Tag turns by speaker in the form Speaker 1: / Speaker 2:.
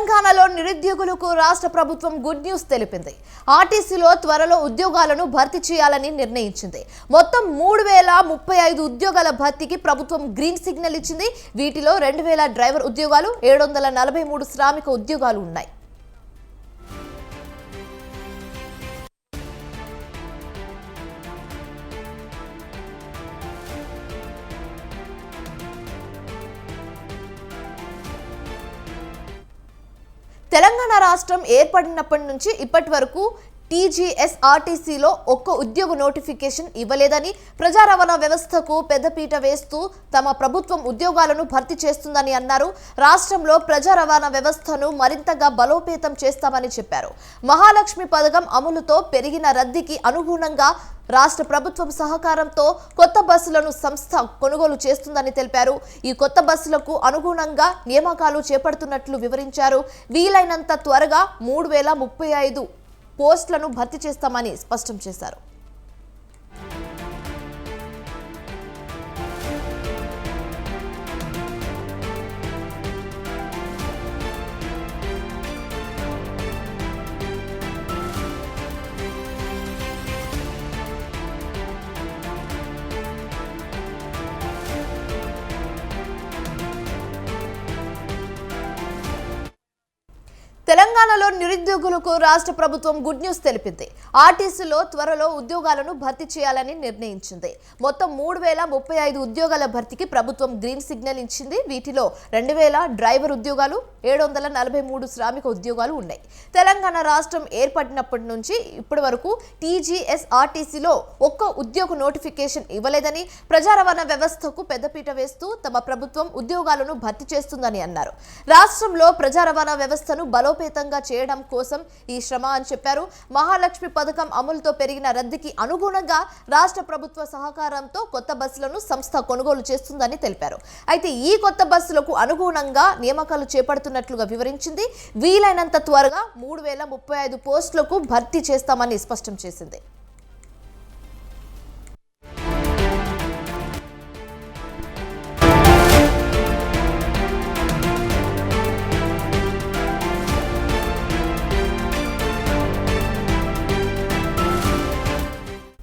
Speaker 1: తెలంగాణలో నిరుద్యోగులకు రాష్ట్ర ప్రభుత్వం గుడ్ న్యూస్ తెలిపింది. ఆర్టీసీలో త్వరలో ఉద్యోగాలను భర్తీ చేయాలని నిర్ణయించింది. మొత్తం 3035 ఉద్యోగాల భర్తీకి ప్రభుత్వం గ్రీన్ సిగ్నల్ ఇచ్చింది. వీటిలో 2000 డ్రైవర్ ఉద్యోగాలు, 743 శ్రామిక ఉద్యోగాలు ఉన్నాయి. తెలంగాణ రాష్ట్రం ఏర్పడినప్పటి నుంచి ఇప్పటి వరకు టీజీఎస్ఆర్టీసీలో ఒక్క ఉద్యోగ నోటిఫికేషన్ ఇవ్వలేదని, ప్రజా రవాణా వ్యవస్థకు పెద్దపీట వేస్తూ తమ ప్రభుత్వం ఉద్యోగాలను భర్తీ చేస్తుందని అన్నారు. రాష్ట్రంలో ప్రజా రవాణా వ్యవస్థను మరింతగా బలోపేతం చేస్తామని చెప్పారు. మహాలక్ష్మి పథకం అమలుతో పెరిగిన రద్దీకి అనుగుణంగా రాష్ట్ర ప్రభుత్వం సహకారంతో కొత్త బస్సులను సంస్థ కొనుగోలు చేస్తుందని తెలిపారు. ఈ కొత్త బస్సులకు అనుగుణంగా నియామకాలు చేపడుతున్నట్లు వివరించారు. వీలైనంత త్వరగా 3035 పోస్టులను భర్తీ చేస్తామని స్పష్టం చేశారు. తెలంగాణలో నిరుద్యోగులకు రాష్ట్ర ప్రభుత్వం గుడ్ న్యూస్ తెలిపింది. ఆర్టీసీలో త్వరలో ఉద్యోగాలను భర్తీ చేయాలని నిర్ణయించింది. మొత్తం 3035 ఉద్యోగాల భర్తీకి ప్రభుత్వం గ్రీన్ సిగ్నల్ ఇచ్చింది. వీటిలో 2000 డ్రైవర్ ఉద్యోగాలు, 743 శ్రామిక ఉద్యోగాలు ఉన్నాయి. తెలంగాణ రాష్ట్రం ఏర్పడినప్పటి నుంచి ఇప్పటి వరకు టీజీఎస్ఆర్టీసీలో ఒక్క ఉద్యోగ నోటిఫికేషన్ ఇవ్వలేదని, ప్రజా రవాణా వ్యవస్థకు పెద్దపీట వేస్తూ తమ ప్రభుత్వం ఉద్యోగాలను భర్తీ చేస్తుందని అన్నారు. రాష్ట్రంలో ప్రజా రవాణా వ్యవస్థను బలోపేతంగా చేయడం కోసం ఈ శ్రమ అని చెప్పారు. మహాలక్ష్మి పథకం అమలుతో పెరిగిన రద్దీకి అనుగుణంగా రాష్ట్ర ప్రభుత్వ సహకారంతో కొత్త బస్సులను సంస్థ కొనుగోలు చేస్తుందని తెలిపారు. అయితే ఈ కొత్త బస్సులకు అనుగుణంగా నియామకాలు చేపడుతున్నట్లుగా వివరించింది. వీలైనంత త్వరగా 3035 పోస్టులకు భర్తీ చేస్తామని స్పష్టం చేసింది.